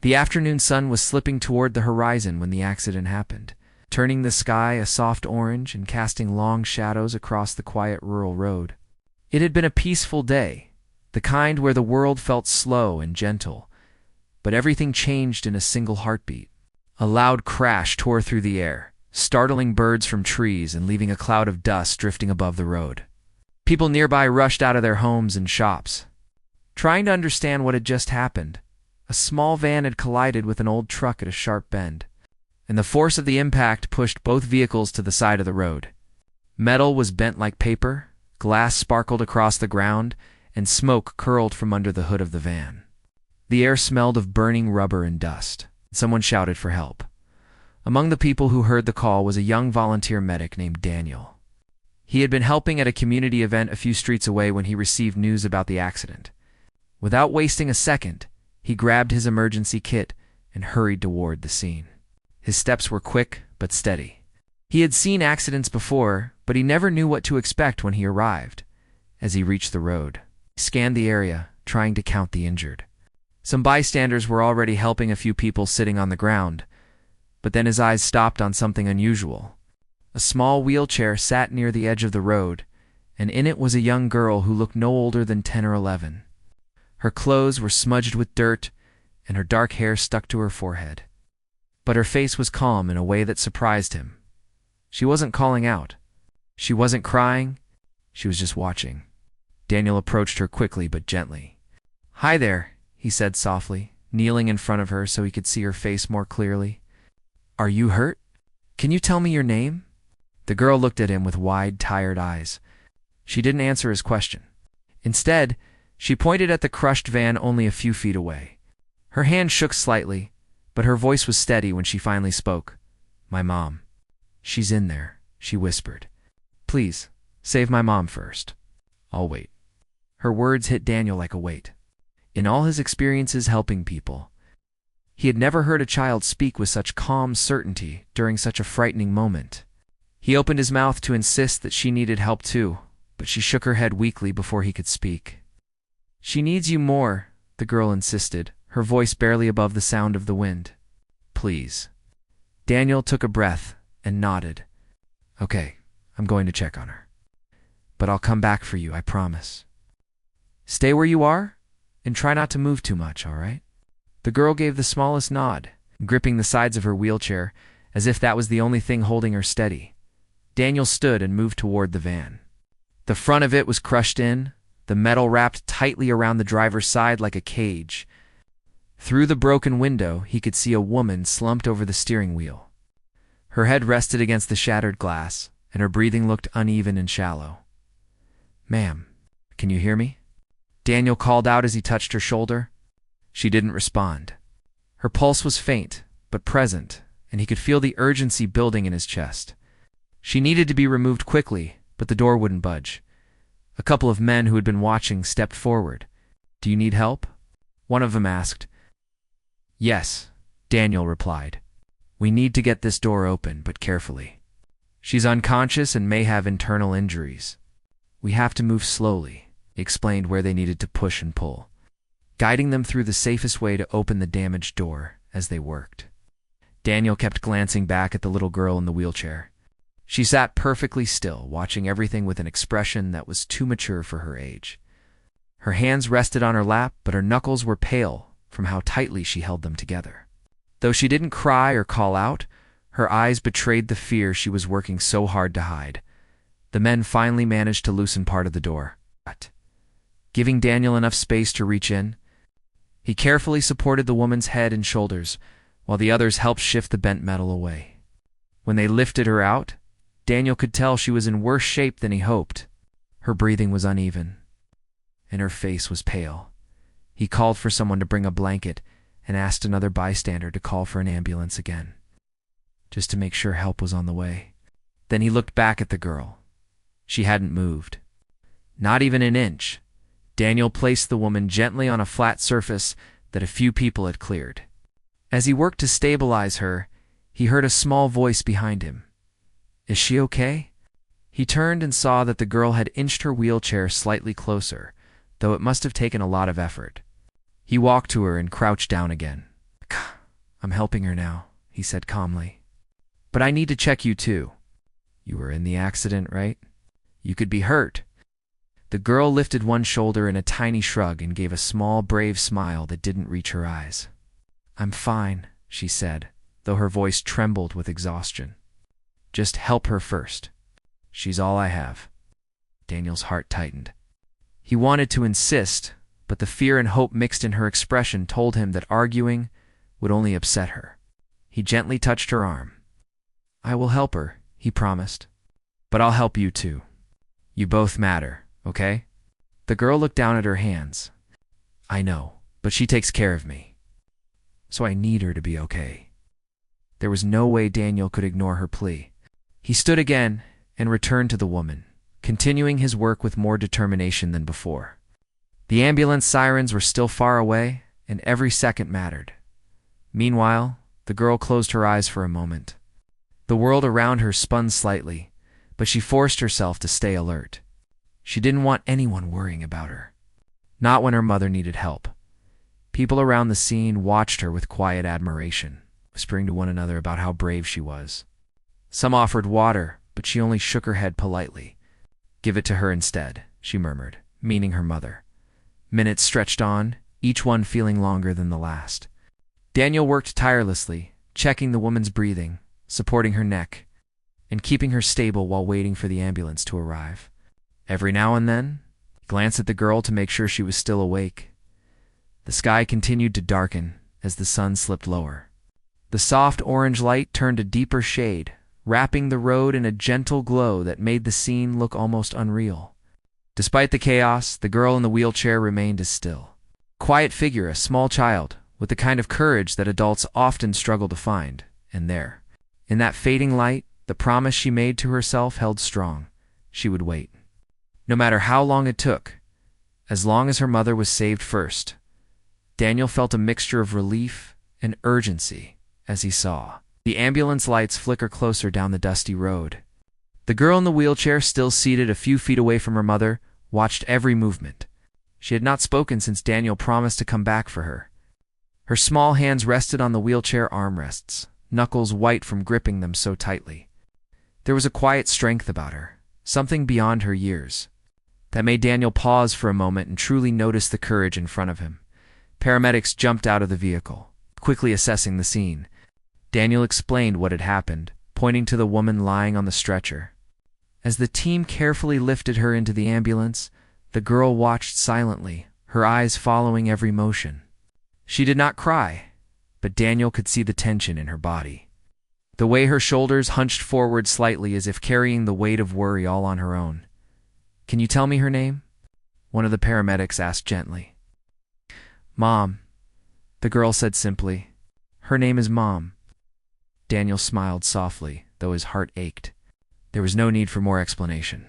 The afternoon sun was slipping toward the horizon when the accident happened, turning the sky a soft orange and casting long shadows across the quiet rural road. It had been a peaceful day, the kind where the world felt slow and gentle, but everything changed in a single heartbeat. A loud crash tore through the air, startling birds from trees and leaving a cloud of dust drifting above the road. People nearby rushed out of their homes and shops, trying to understand what had just happened. A small van had collided with an old truck at a sharp bend, and the force of the impact pushed both vehicles to the side of the road. Metal was bent like paper, glass sparkled across the ground, and smoke curled from under the hood of the van. The air smelled of burning rubber and dust. Someone shouted for help. Among the people who heard the call was a young volunteer medic named Daniel. He had been helping at a community event a few streets away when he received news about the accident. Without wasting a second, he grabbed his emergency kit and hurried toward the scene. His steps were quick but steady. He had seen accidents before, but he never knew what to expect when he arrived. As he reached the road, he scanned the area, trying to count the injured. Some bystanders were already helping a few people sitting on the ground, but then his eyes stopped on something unusual. A small wheelchair sat near the edge of the road, and in it was a young girl who looked no older than 10 or 11. Her clothes were smudged with dirt, and her dark hair stuck to her forehead. But her face was calm in a way that surprised him. She wasn't calling out. She wasn't crying. She was just watching. Daniel approached her quickly but gently. "Hi there," he said softly, kneeling in front of her so he could see her face more clearly. "Are you hurt? Can you tell me your name?" The girl looked at him with wide, tired eyes. She didn't answer his question. Instead, she pointed at the crushed van only a few feet away. Her hand shook slightly, but her voice was steady when she finally spoke. "My mom. She's in there," she whispered. "Please, save my mom first. I'll wait." Her words hit Daniel like a weight. In all his experiences helping people, he had never heard a child speak with such calm certainty during such a frightening moment. He opened his mouth to insist that she needed help too, but she shook her head weakly before he could speak. "She needs you more," the girl insisted, her voice barely above the sound of the wind. "Please." Daniel took a breath and nodded. "Okay, I'm going to check on her. But I'll come back for you, I promise. Stay where you are, and try not to move too much, all right?" The girl gave the smallest nod, gripping the sides of her wheelchair, as if that was the only thing holding her steady. Daniel stood and moved toward the van. The front of it was crushed in, the metal wrapped tightly around the driver's side like a cage. Through the broken window, he could see a woman slumped over the steering wheel. Her head rested against the shattered glass, and her breathing looked uneven and shallow. "Ma'am, can you hear me?" Daniel called out as he touched her shoulder. She didn't respond. Her pulse was faint, but present, and he could feel the urgency building in his chest. She needed to be removed quickly, but the door wouldn't budge. A couple of men who had been watching stepped forward. "Do you need help?" one of them asked. "Yes," Daniel replied. "We need to get this door open, but carefully. She's unconscious and may have internal injuries. We have to move slowly," he explained where they needed to push and pull, guiding them through the safest way to open the damaged door as they worked. Daniel kept glancing back at the little girl in the wheelchair. She sat perfectly still, watching everything with an expression that was too mature for her age. Her hands rested on her lap, but her knuckles were pale from how tightly she held them together. Though she didn't cry or call out, her eyes betrayed the fear she was working so hard to hide. The men finally managed to loosen part of the door, giving Daniel enough space to reach in. He carefully supported the woman's head and shoulders, while the others helped shift the bent metal away. When they lifted her out, Daniel could tell she was in worse shape than he hoped. Her breathing was uneven, and her face was pale. He called for someone to bring a blanket and asked another bystander to call for an ambulance again, just to make sure help was on the way. Then he looked back at the girl. She hadn't moved. Not even an inch. Daniel placed the woman gently on a flat surface that a few people had cleared. As he worked to stabilize her, he heard a small voice behind him. "Is she okay?" He turned and saw that the girl had inched her wheelchair slightly closer, though it must have taken a lot of effort. He walked to her and crouched down again. I'm helping her now, he said calmly. But I need to check you too. You were in the accident, right? You could be hurt. The girl lifted one shoulder in a tiny shrug and gave a small, brave smile that didn't reach her eyes. I'm fine, she said, though her voice trembled with exhaustion. Just help her first. She's all I have. Daniel's heart tightened. He wanted to insist, but the fear and hope mixed in her expression told him that arguing would only upset her. He gently touched her arm. I will help her, he promised. But I'll help you too. You both matter, okay? The girl looked down at her hands. I know, but she takes care of me. So I need her to be okay. There was no way Daniel could ignore her plea. He stood again and returned to the woman, continuing his work with more determination than before. The ambulance sirens were still far away, and every second mattered. Meanwhile, the girl closed her eyes for a moment. The world around her spun slightly, but she forced herself to stay alert. She didn't want anyone worrying about her. Not when her mother needed help. People around the scene watched her with quiet admiration, whispering to one another about how brave she was. Some offered water, but she only shook her head politely. Give it to her instead, she murmured, meaning her mother. Minutes stretched on, each one feeling longer than the last. Daniel worked tirelessly, checking the woman's breathing, supporting her neck, and keeping her stable while waiting for the ambulance to arrive. Every now and then, he glanced at the girl to make sure she was still awake. The sky continued to darken as the sun slipped lower. The soft orange light turned a deeper shade, wrapping the road in a gentle glow that made the scene look almost unreal. Despite the chaos, the girl in the wheelchair remained as still. Quiet figure, a small child, with the kind of courage that adults often struggle to find, and there, in that fading light, the promise she made to herself held strong. She would wait. No matter how long it took, as long as her mother was saved first. Daniel felt a mixture of relief and urgency as he saw the ambulance lights flicker closer down the dusty road. The girl in the wheelchair, still seated a few feet away from her mother, watched every movement. She had not spoken since Daniel promised to come back for her. Her small hands rested on the wheelchair armrests, knuckles white from gripping them so tightly. There was a quiet strength about her, something beyond her years, that made Daniel pause for a moment and truly notice the courage in front of him. Paramedics jumped out of the vehicle, quickly assessing the scene. Daniel explained what had happened, pointing to the woman lying on the stretcher. As the team carefully lifted her into the ambulance, the girl watched silently, her eyes following every motion. She did not cry, but Daniel could see the tension in her body. The way her shoulders hunched forward slightly as if carrying the weight of worry all on her own. Can you tell me her name? One of the paramedics asked gently. Mom, the girl said simply. Her name is Mom. Daniel smiled softly, though his heart ached. There was no need for more explanation.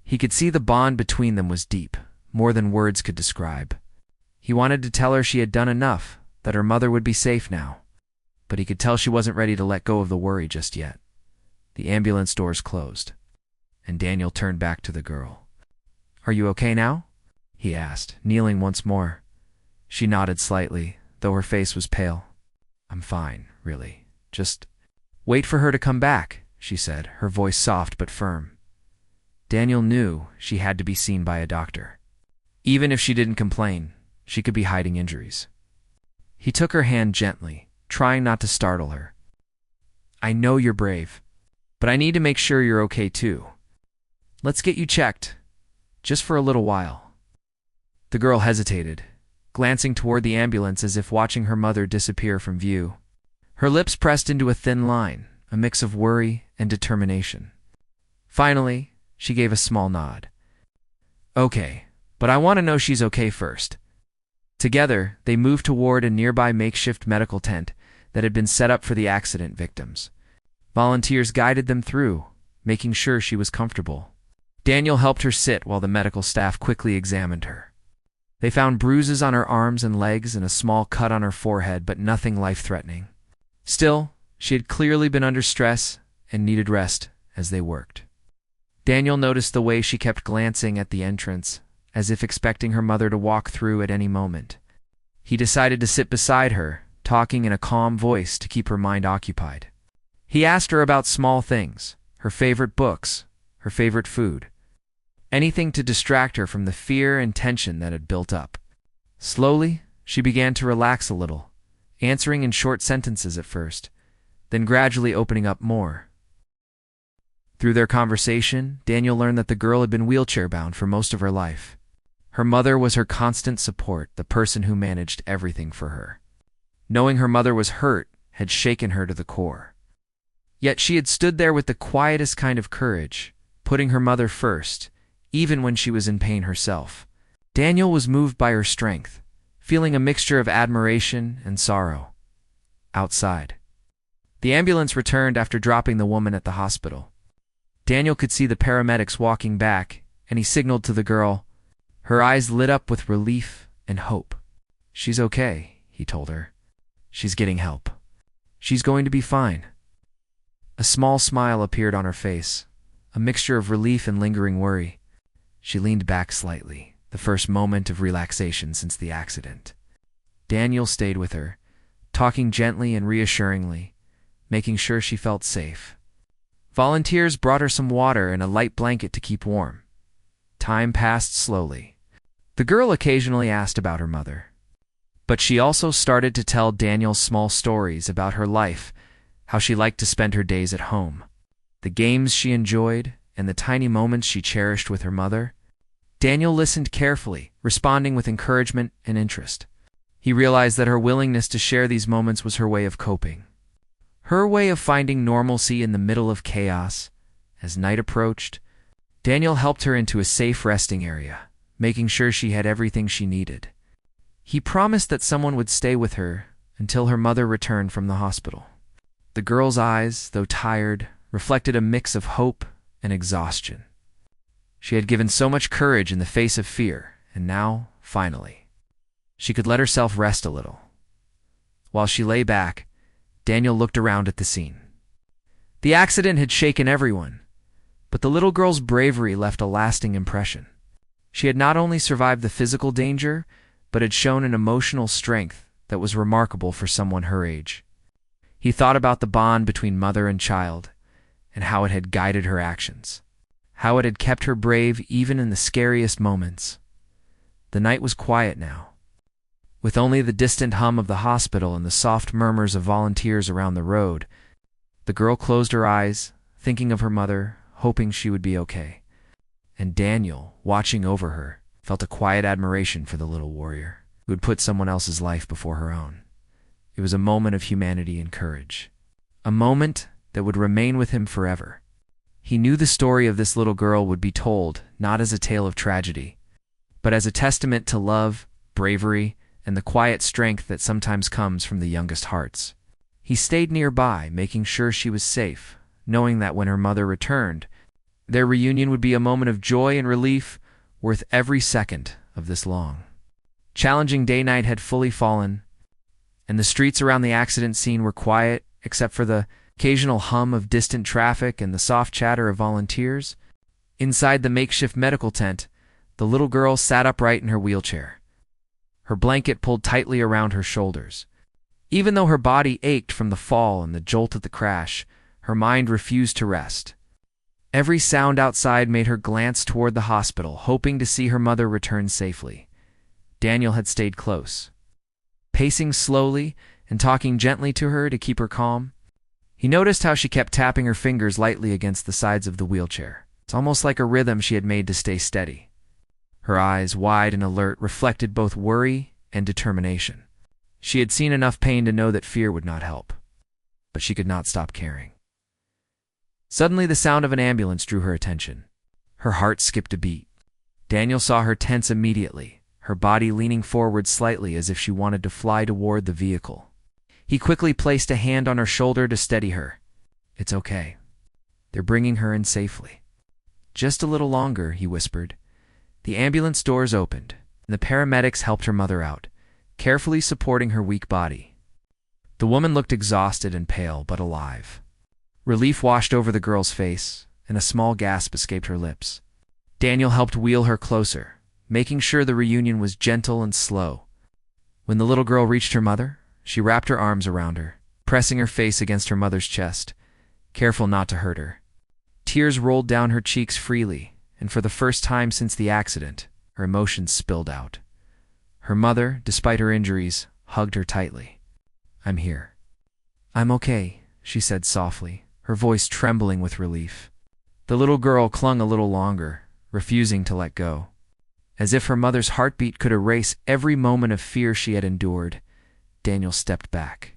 He could see the bond between them was deep, more than words could describe. He wanted to tell her she had done enough, that her mother would be safe now. But he could tell she wasn't ready to let go of the worry just yet. The ambulance doors closed, and Daniel turned back to the girl. Are you okay now? He asked, kneeling once more. She nodded slightly, though her face was pale. I'm fine, really. Just wait for her to come back, she said, her voice soft but firm. Daniel knew she had to be seen by a doctor. Even if she didn't complain, she could be hiding injuries. He took her hand gently, trying not to startle her. I know you're brave, but I need to make sure you're okay too. Let's get you checked, just for a little while. The girl hesitated, glancing toward the ambulance as if watching her mother disappear from view. Her lips pressed into a thin line, a mix of worry and determination. Finally, she gave a small nod. Okay, but I want to know she's okay first. Together, they moved toward a nearby makeshift medical tent that had been set up for the accident victims. Volunteers guided them through, making sure she was comfortable. Daniel helped her sit while the medical staff quickly examined her. They found bruises on her arms and legs and a small cut on her forehead, but nothing life-threatening. Still, she had clearly been under stress and needed rest as they worked. Daniel noticed the way she kept glancing at the entrance, as if expecting her mother to walk through at any moment. He decided to sit beside her, talking in a calm voice to keep her mind occupied. He asked her about small things, her favorite books, her favorite food, anything to distract her from the fear and tension that had built up. Slowly, she began to relax a little, answering in short sentences at first, then gradually opening up more. Through their conversation, Daniel learned that the girl had been wheelchair-bound for most of her life. Her mother was her constant support, the person who managed everything for her. Knowing her mother was hurt had shaken her to the core. Yet she had stood there with the quietest kind of courage, putting her mother first, even when she was in pain herself. Daniel was moved by her strength, feeling a mixture of admiration and sorrow. Outside, the ambulance returned after dropping the woman at the hospital. Daniel could see the paramedics walking back, and he signaled to the girl. Her eyes lit up with relief and hope. "She's okay," he told her. "She's getting help. She's going to be fine." A small smile appeared on her face, a mixture of relief and lingering worry. She leaned back slightly, the first moment of relaxation since the accident. Daniel stayed with her, talking gently and reassuringly, making sure she felt safe. Volunteers brought her some water and a light blanket to keep warm. Time passed slowly. The girl occasionally asked about her mother, but she also started to tell Daniel small stories about her life, how she liked to spend her days at home, the games she enjoyed, and the tiny moments she cherished with her mother. Daniel listened carefully, responding with encouragement and interest. He realized that her willingness to share these moments was her way of coping, her way of finding normalcy in the middle of chaos. As night approached, Daniel helped her into a safe resting area, making sure she had everything she needed. He promised that someone would stay with her until her mother returned from the hospital. The girl's eyes, though tired, reflected a mix of hope and exhaustion. She had given so much courage in the face of fear, and now, finally, she could let herself rest a little. While she lay back, Daniel looked around at the scene. The accident had shaken everyone, but the little girl's bravery left a lasting impression. She had not only survived the physical danger, but had shown an emotional strength that was remarkable for someone her age. He thought about the bond between mother and child, and how it had guided her actions, how it had kept her brave even in the scariest moments. The night was quiet now, with only the distant hum of the hospital and the soft murmurs of volunteers around the road. The girl closed her eyes, thinking of her mother, hoping she would be okay. And Daniel, watching over her, felt a quiet admiration for the little warrior who had put someone else's life before her own. It was a moment of humanity and courage, a moment that would remain with him forever. He knew the story of this little girl would be told not as a tale of tragedy, but as a testament to love, bravery, and the quiet strength that sometimes comes from the youngest hearts. He stayed nearby, making sure she was safe, knowing that when her mother returned, their reunion would be a moment of joy and relief worth every second of this long, challenging day-night had fully fallen, and the streets around the accident scene were quiet except for the occasional hum of distant traffic and the soft chatter of volunteers. Inside the makeshift medical tent, the little girl sat upright in her wheelchair, her blanket pulled tightly around her shoulders. Even though her body ached from the fall and the jolt of the crash, her mind refused to rest. Every sound outside made her glance toward the hospital, hoping to see her mother return safely. Daniel had stayed close, pacing slowly and talking gently to her to keep her calm. He noticed how she kept tapping her fingers lightly against the sides of the wheelchair. It's almost like a rhythm she had made to stay steady. Her eyes, wide and alert, reflected both worry and determination. She had seen enough pain to know that fear would not help, but she could not stop caring. Suddenly, the sound of an ambulance drew her attention. Her heart skipped a beat. Daniel saw her tense immediately, her body leaning forward slightly as if she wanted to fly toward the vehicle. He quickly placed a hand on her shoulder to steady her. "It's okay. They're bringing her in safely." "Just a little longer," he whispered. The ambulance doors opened, and the paramedics helped her mother out, carefully supporting her weak body. The woman looked exhausted and pale, but alive. Relief washed over the girl's face, and a small gasp escaped her lips. Daniel helped wheel her closer, making sure the reunion was gentle and slow. When the little girl reached her mother, She wrapped her arms around her, pressing her face against her mother's chest, careful not to hurt her. Tears rolled down her cheeks freely, and for the first time since the accident, her emotions spilled out. Her mother, despite her injuries, hugged her tightly. "I'm here." "I'm okay," she said softly, her voice trembling with relief. The little girl clung a little longer, refusing to let go. As if her mother's heartbeat could erase every moment of fear she had endured, Daniel stepped back,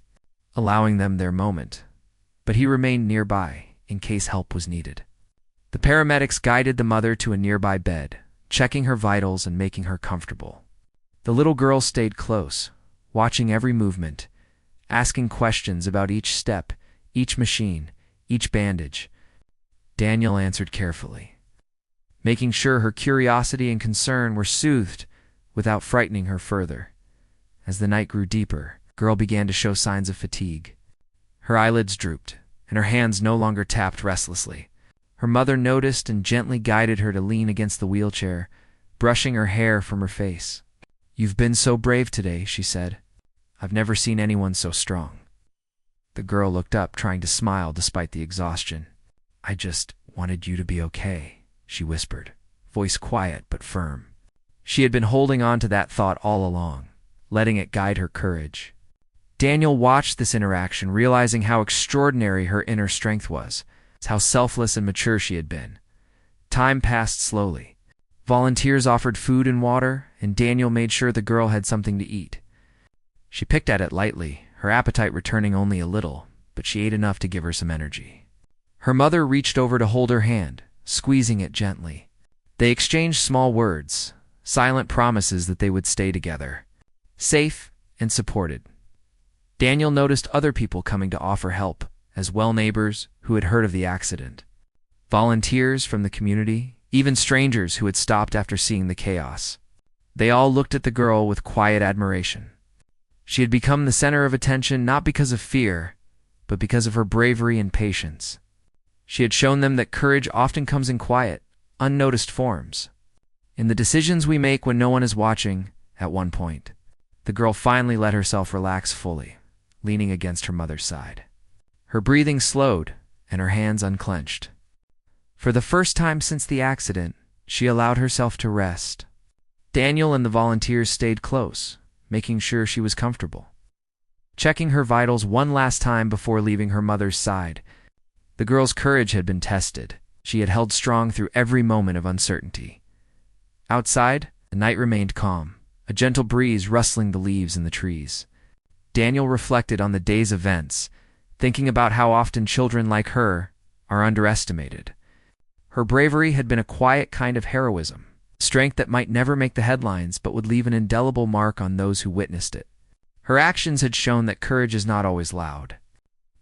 allowing them their moment, but he remained nearby in case help was needed. The paramedics guided the mother to a nearby bed, checking her vitals and making her comfortable. The little girl stayed close, watching every movement, asking questions about each step, each machine, each bandage. Daniel answered carefully, making sure her curiosity and concern were soothed without frightening her further. As the night grew deeper, the girl began to show signs of fatigue. Her eyelids drooped, and her hands no longer tapped restlessly. Her mother noticed and gently guided her to lean against the wheelchair, brushing her hair from her face. "You've been so brave today," she said. "I've never seen anyone so strong." The girl looked up, trying to smile despite the exhaustion. "I just wanted you to be okay," she whispered, voice quiet but firm. She had been holding on to that thought all along, letting it guide her courage. Daniel watched this interaction, realizing how extraordinary her inner strength was, how selfless and mature she had been. Time passed slowly. Volunteers offered food and water, and Daniel made sure the girl had something to eat. She picked at it lightly, her appetite returning only a little, but she ate enough to give her some energy. Her mother reached over to hold her hand, squeezing it gently. They exchanged small words, silent promises that they would stay together, safe and supported. Daniel noticed other people coming to offer help, as well, neighbors who had heard of the accident, volunteers from the community, even strangers who had stopped after seeing the chaos. They all looked at the girl with quiet admiration. She had become the center of attention not because of fear, but because of her bravery and patience. She had shown them that courage often comes in quiet, unnoticed forms. In the decisions we make when no one is watching, at one point, the girl finally let herself relax fully, leaning against her mother's side. Her breathing slowed, and her hands unclenched. For the first time since the accident, she allowed herself to rest. Daniel and the volunteers stayed close, making sure she was comfortable, checking her vitals one last time before leaving her mother's side. The girl's courage had been tested. She had held strong through every moment of uncertainty. Outside, the night remained calm, a gentle breeze rustling the leaves in the trees. Daniel reflected on the day's events, thinking about how often children like her are underestimated. Her bravery had been a quiet kind of heroism, strength that might never make the headlines but would leave an indelible mark on those who witnessed it. Her actions had shown that courage is not always loud.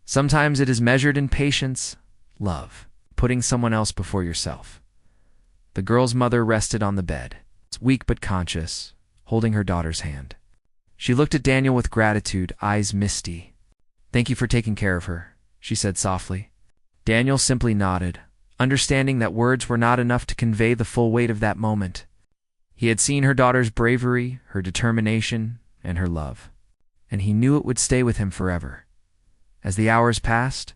Sometimes it is measured in patience, love, putting someone else before yourself. The girl's mother rested on the bed, weak but conscious, holding her daughter's hand. She looked at Daniel with gratitude, eyes misty. "Thank you for taking care of her," she said softly. Daniel simply nodded, understanding that words were not enough to convey the full weight of that moment. He had seen her daughter's bravery, her determination, and her love, and he knew it would stay with him forever. As the hours passed,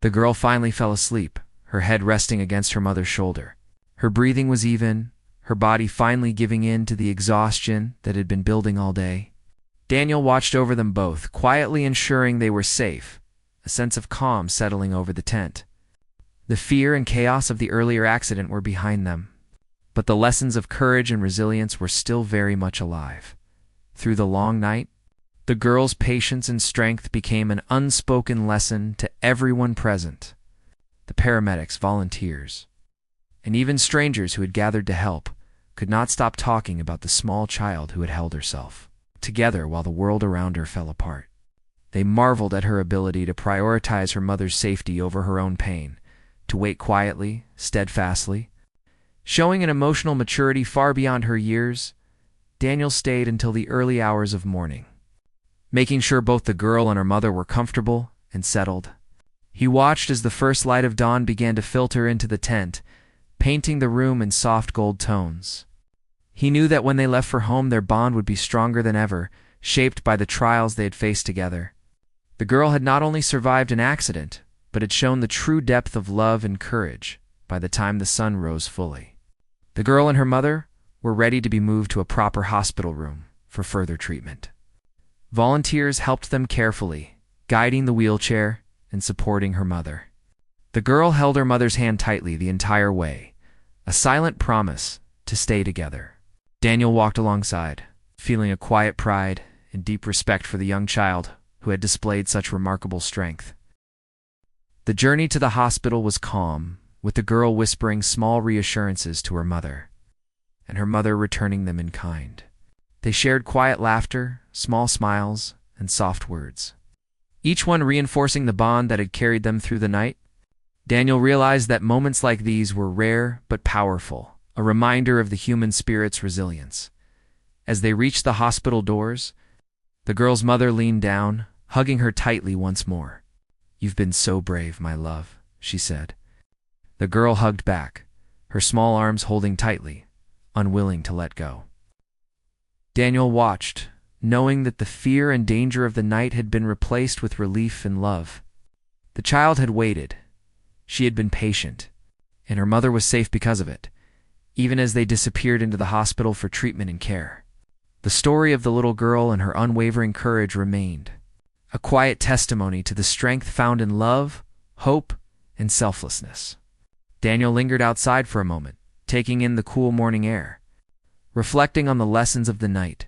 the girl finally fell asleep, her head resting against her mother's shoulder. Her breathing was even, her body finally giving in to the exhaustion that had been building all day. Daniel watched over them both, quietly ensuring they were safe, a sense of calm settling over the tent. The fear and chaos of the earlier accident were behind them, but the lessons of courage and resilience were still very much alive. Through the long night, the girl's patience and strength became an unspoken lesson to everyone present. The paramedics, volunteers, and even strangers who had gathered to help could not stop talking about the small child who had held herself together while the world around her fell apart. They marveled at her ability to prioritize her mother's safety over her own pain, to wait quietly, steadfastly. Showing an emotional maturity far beyond her years, Daniel stayed until the early hours of morning, making sure both the girl and her mother were comfortable and settled. He watched as the first light of dawn began to filter into the tent, painting the room in soft gold tones. He knew that when they left for home their bond would be stronger than ever, shaped by the trials they had faced together. The girl had not only survived an accident, but had shown the true depth of love and courage by the time the sun rose fully. The girl and her mother were ready to be moved to a proper hospital room for further treatment. Volunteers helped them carefully, guiding the wheelchair and supporting her mother. The girl held her mother's hand tightly the entire way, a silent promise to stay together. Daniel walked alongside, feeling a quiet pride and deep respect for the young child who had displayed such remarkable strength. The journey to the hospital was calm, with the girl whispering small reassurances to her mother, and her mother returning them in kind. They shared quiet laughter, small smiles, and soft words, each one reinforcing the bond that had carried them through the night. Daniel realized that moments like these were rare but powerful, a reminder of the human spirit's resilience. As they reached the hospital doors, the girl's mother leaned down, hugging her tightly once more. "You've been so brave, my love," she said. The girl hugged back, her small arms holding tightly, unwilling to let go. Daniel watched, knowing that the fear and danger of the night had been replaced with relief and love. The child had waited. She had been patient, and her mother was safe because of it, even as they disappeared into the hospital for treatment and care. The story of the little girl and her unwavering courage remained, a quiet testimony to the strength found in love, hope, and selflessness. Daniel lingered outside for a moment, taking in the cool morning air, reflecting on the lessons of the night,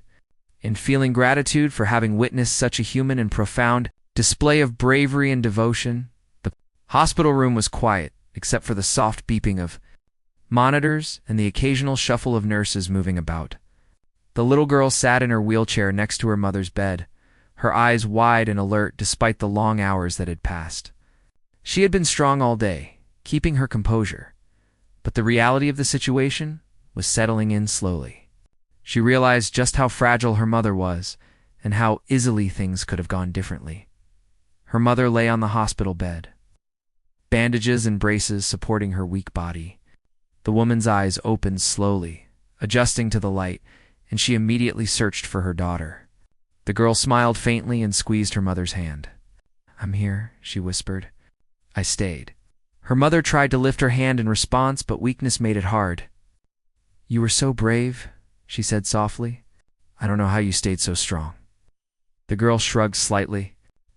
and feeling gratitude for having witnessed such a human and profound display of bravery and devotion. The hospital room was quiet, except for the soft beeping of monitors and the occasional shuffle of nurses moving about. The little girl sat in her wheelchair next to her mother's bed, her eyes wide and alert despite the long hours that had passed. She had been strong all day, keeping her composure, but the reality of the situation was settling in slowly. She realized just how fragile her mother was and how easily things could have gone differently. Her mother lay on the hospital bed, bandages and braces supporting her weak body. The woman's eyes opened slowly, adjusting to the light, and she immediately searched for her daughter. The girl smiled faintly and squeezed her mother's hand. "I'm here," she whispered. "I stayed." Her mother tried to lift her hand in response, but weakness made it hard. "You were so brave," she said softly. "I don't know how you stayed so strong." The girl shrugged slightly.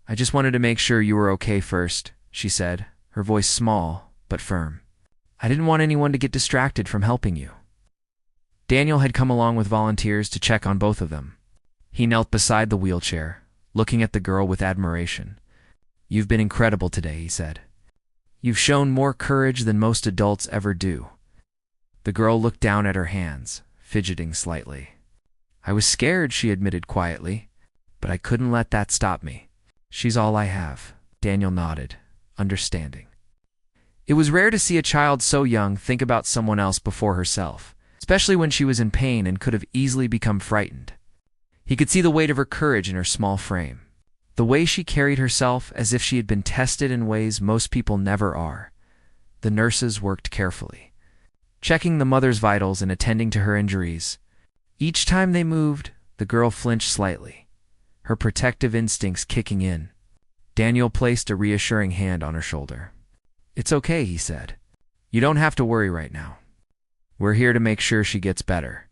"I just wanted to make sure you were okay first," she said, her voice small but firm. "I didn't want anyone to get distracted from helping you." Daniel had come along with volunteers to check on both of them. He knelt beside the wheelchair, looking at the girl with admiration. "You've been incredible today," he said. "You've shown more courage than most adults ever do." The girl looked down at her hands, fidgeting slightly. "I was scared," she admitted quietly, "but I couldn't let that stop me." "She's all I have," Daniel nodded, understanding. It was rare to see a child so young think about someone else before herself, especially when she was in pain and could have easily become frightened. He could see the weight of her courage in her small frame, the way she carried herself as if she had been tested in ways most people never are. The nurses worked carefully, checking the mother's vitals and attending to her injuries. Each time they moved, the girl flinched slightly, her protective instincts kicking in. Daniel placed a reassuring hand on her shoulder. "It's okay," he said. "You don't have to worry right now. We're here to make sure she gets better."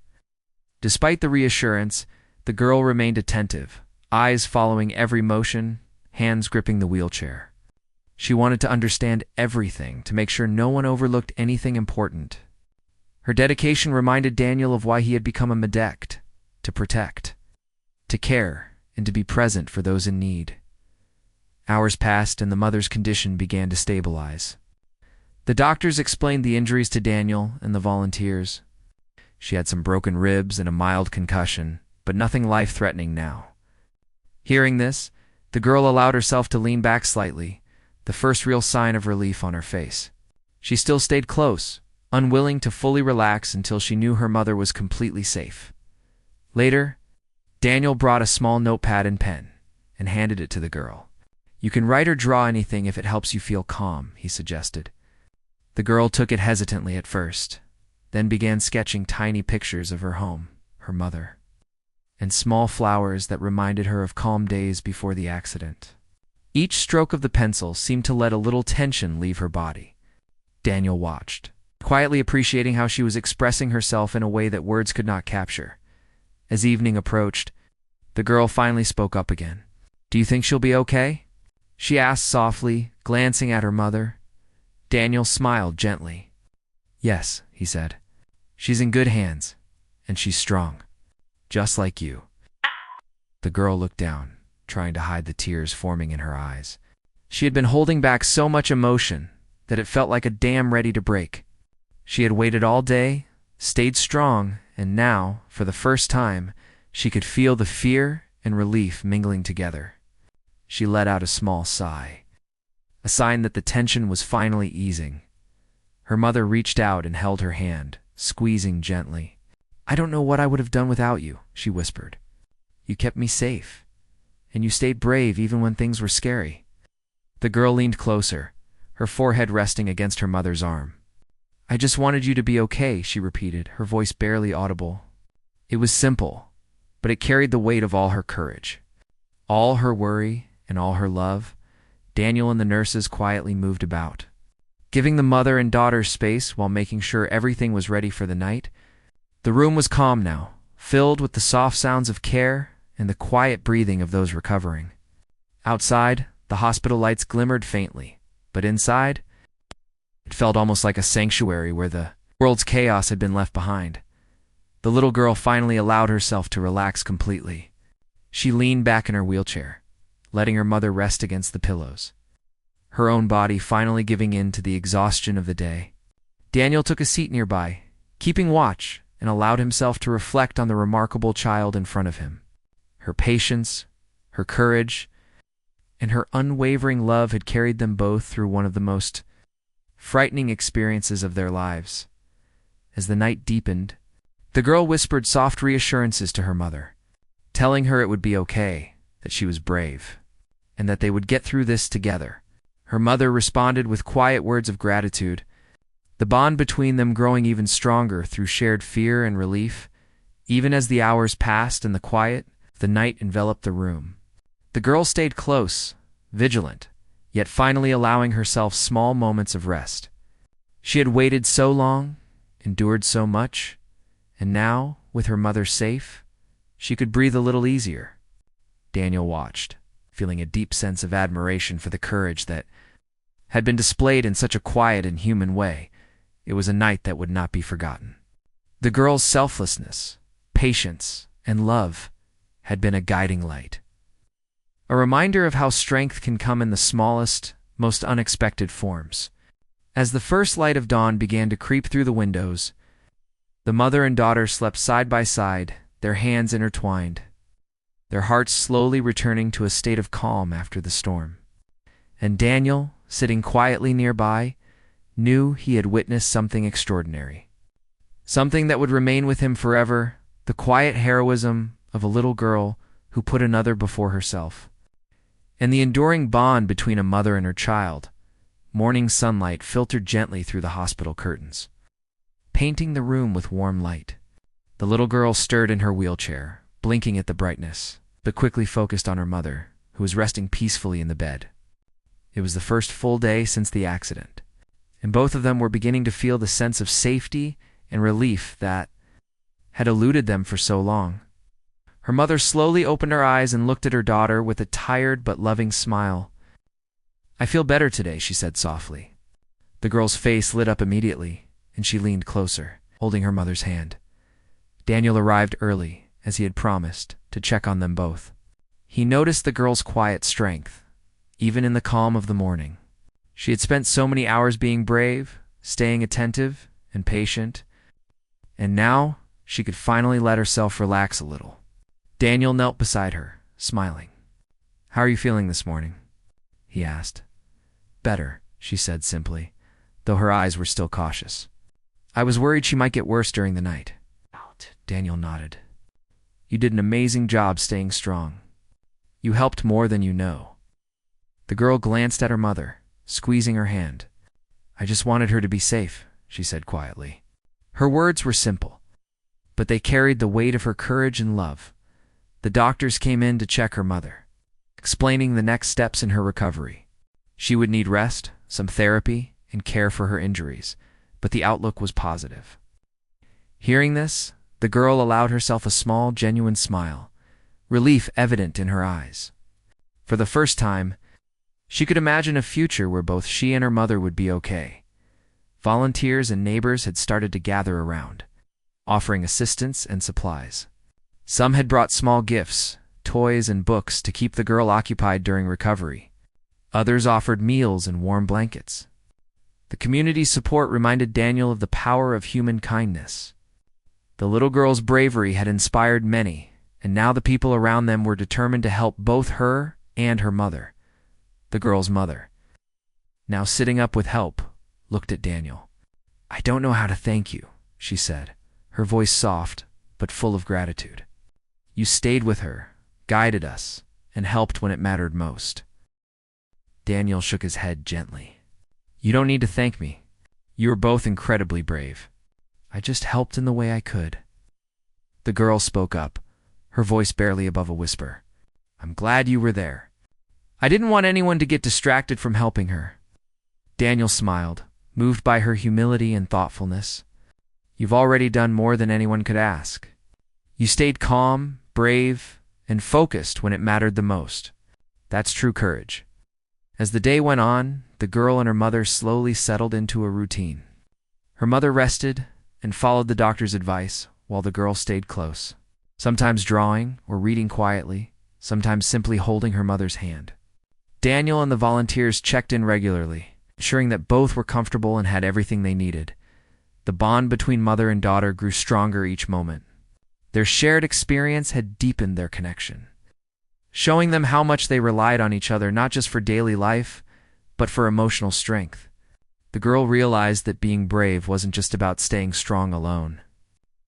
Despite the reassurance, the girl remained attentive, eyes following every motion, hands gripping the wheelchair. She wanted to understand everything, to make sure no one overlooked anything important. Her dedication reminded Daniel of why he had become a medic: to protect, to care, and to be present for those in need. Hours passed and the mother's condition began to stabilize. The doctors explained the injuries to Daniel and the volunteers. She had some broken ribs and a mild concussion, but nothing life-threatening now. Hearing this, the girl allowed herself to lean back slightly, the first real sign of relief on her face. She still stayed close, unwilling to fully relax until she knew her mother was completely safe. Later, Daniel brought a small notepad and pen and handed it to the girl. "You can write or draw anything if it helps you feel calm," he suggested. The girl took it hesitantly at first, then began sketching tiny pictures of her home, her mother. and small flowers that reminded her of calm days before the accident. Each stroke of the pencil seemed to let a little tension leave her body. Daniel watched, quietly appreciating how she was expressing herself in a way that words could not capture. As evening approached, the girl finally spoke up again. "Do you think she'll be okay?" she asked softly, glancing at her mother. Daniel smiled gently. "Yes," he said. "She's in good hands, and she's strong, just like you." The girl looked down, trying to hide the tears forming in her eyes. She had been holding back so much emotion that it felt like a dam ready to break. She had waited all day, stayed strong, and now, for the first time, she could feel the fear and relief mingling together. She let out a small sigh, a sign that the tension was finally easing. Her mother reached out and held her hand, squeezing gently. "I don't know what I would have done without you," she whispered. "You kept me safe, and you stayed brave even when things were scary." The girl leaned closer, her forehead resting against her mother's arm. "I just wanted you to be okay," she repeated, her voice barely audible. It was simple, but it carried the weight of all her courage. All her worry and all her love. Daniel and the nurses quietly moved about, giving the mother and daughter space while making sure everything was ready for the night. The room was calm now, filled with the soft sounds of care and the quiet breathing of those recovering. Outside, the hospital lights glimmered faintly, but inside, it felt almost like a sanctuary where the world's chaos had been left behind. The little girl finally allowed herself to relax completely. She leaned back in her wheelchair, letting her mother rest against the pillows, her own body finally giving in to the exhaustion of the day. Daniel took a seat nearby, keeping watch, and allowed himself to reflect on the remarkable child in front of him. Her patience, her courage, and her unwavering love had carried them both through one of the most frightening experiences of their lives. As the night deepened, the girl whispered soft reassurances to her mother, telling her it would be okay, that she was brave, and that they would get through this together. Her mother responded with quiet words of gratitude, the bond between them growing even stronger through shared fear and relief. Even as the hours passed and the night enveloped the room, the girl stayed close, vigilant, yet finally allowing herself small moments of rest. She had waited so long, endured so much, and now, with her mother safe, she could breathe a little easier. Daniel watched, feeling a deep sense of admiration for the courage that had been displayed in such a quiet and human way. It was a night that would not be forgotten. The girl's selflessness, patience, and love had been a guiding light, a reminder of how strength can come in the smallest, most unexpected forms. As the first light of dawn began to creep through the windows, the mother and daughter slept side by side, their hands intertwined, their hearts slowly returning to a state of calm after the storm. And Daniel, sitting quietly nearby, knew he had witnessed something extraordinary, something that would remain with him forever, the quiet heroism of a little girl who put another before herself, and the enduring bond between a mother and her child. Morning sunlight filtered gently through the hospital curtains, painting the room with warm light. The little girl stirred in her wheelchair, blinking at the brightness, but quickly focused on her mother, who was resting peacefully in the bed. It was the first full day since the accident, and both of them were beginning to feel the sense of safety and relief that had eluded them for so long. Her mother slowly opened her eyes and looked at her daughter with a tired but loving smile. "I feel better today," she said softly. The girl's face lit up immediately, and she leaned closer, holding her mother's hand. Daniel arrived early, as he had promised, to check on them both. He noticed the girl's quiet strength, even in the calm of the morning. She had spent so many hours being brave, staying attentive and patient, and now she could finally let herself relax a little. Daniel knelt beside her, smiling. "How are you feeling this morning?" he asked. "Better," she said simply, though her eyes were still cautious. "I was worried she might get worse during the night." Daniel nodded. "You did an amazing job staying strong. You helped more than you know." The girl glanced at her mother, squeezing her hand. "I just wanted her to be safe," she said quietly. Her words were simple, but they carried the weight of her courage and love. The doctors came in to check her mother, explaining the next steps in her recovery. She would need rest, some therapy, and care for her injuries, but the outlook was positive. Hearing this, the girl allowed herself a small, genuine smile, relief evident in her eyes. For the first time, she could imagine a future where both she and her mother would be okay. Volunteers and neighbors had started to gather around, offering assistance and supplies. Some had brought small gifts, toys, and books to keep the girl occupied during recovery. Others offered meals and warm blankets. The community's support reminded Daniel of the power of human kindness. The little girl's bravery had inspired many, and now the people around them were determined to help both her and her mother, the girl's mother. Now sitting up with help, looked at Daniel. "I don't know how to thank you," she said, her voice soft but full of gratitude. "You stayed with her, guided us, and helped when it mattered most." Daniel shook his head gently. "You don't need to thank me. You were both incredibly brave. I just helped in the way I could." The girl spoke up, her voice barely above a whisper. "I'm glad you were there. I didn't want anyone to get distracted from helping her." Daniel smiled, moved by her humility and thoughtfulness. "You've already done more than anyone could ask. You stayed calm, brave, and focused when it mattered the most. That's true courage." As the day went on, the girl and her mother slowly settled into a routine. Her mother rested and followed the doctor's advice, while the girl stayed close, sometimes drawing or reading quietly, sometimes simply holding her mother's hand. Daniel and the volunteers checked in regularly, ensuring that both were comfortable and had everything they needed. The bond between mother and daughter grew stronger each moment. Their shared experience had deepened their connection, showing them how much they relied on each other not just for daily life, but for emotional strength. The girl realized that being brave wasn't just about staying strong alone.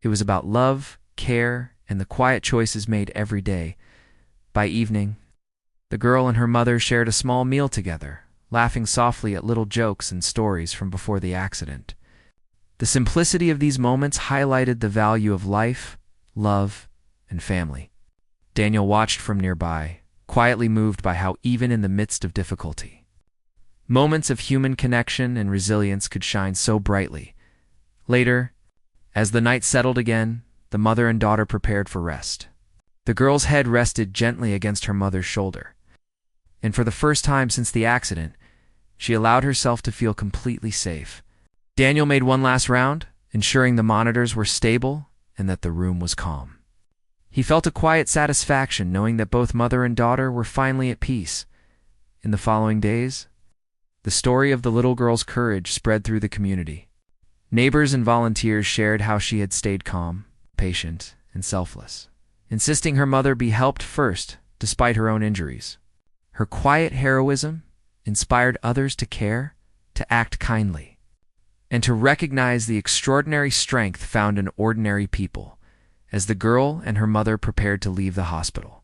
It was about love, care, and the quiet choices made every day. By evening, the girl and her mother shared a small meal together, laughing softly at little jokes and stories from before the accident. The simplicity of these moments highlighted the value of life, love, and family. Daniel watched from nearby, quietly moved by how even in the midst of difficulty, moments of human connection and resilience could shine so brightly. Later, as the night settled again, the mother and daughter prepared for rest. The girl's head rested gently against her mother's shoulder, and for the first time since the accident, she allowed herself to feel completely safe. Daniel made one last round, ensuring the monitors were stable and that the room was calm. He felt a quiet satisfaction knowing that both mother and daughter were finally at peace. In the following days, the story of the little girl's courage spread through the community. Neighbors and volunteers shared how she had stayed calm, patient, and selfless, insisting her mother be helped first despite her own injuries. Her quiet heroism inspired others to care, to act kindly, and to recognize the extraordinary strength found in ordinary people as the girl and her mother prepared to leave the hospital.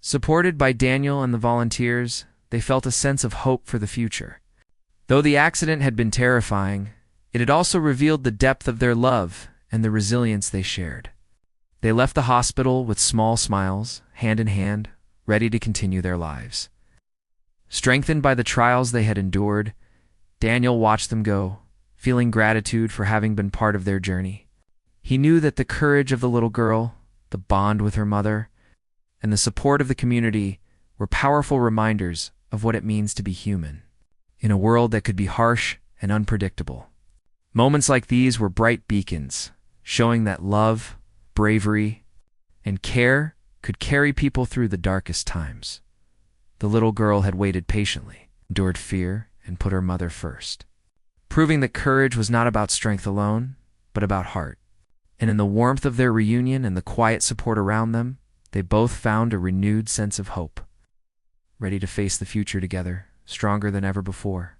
Supported by Daniel and the volunteers, they felt a sense of hope for the future. Though the accident had been terrifying, it had also revealed the depth of their love and the resilience they shared. They left the hospital with small smiles, hand in hand, ready to continue their lives. Strengthened by the trials they had endured, Daniel watched them go, feeling gratitude for having been part of their journey. He knew that the courage of the little girl, the bond with her mother, and the support of the community were powerful reminders of what it means to be human in a world that could be harsh and unpredictable. Moments like these were bright beacons, showing that love, bravery, and care could carry people through the darkest times. The little girl had waited patiently, endured fear, and put her mother first, proving that courage was not about strength alone, but about heart. And in the warmth of their reunion and the quiet support around them, they both found a renewed sense of hope, ready to face the future together, stronger than ever before.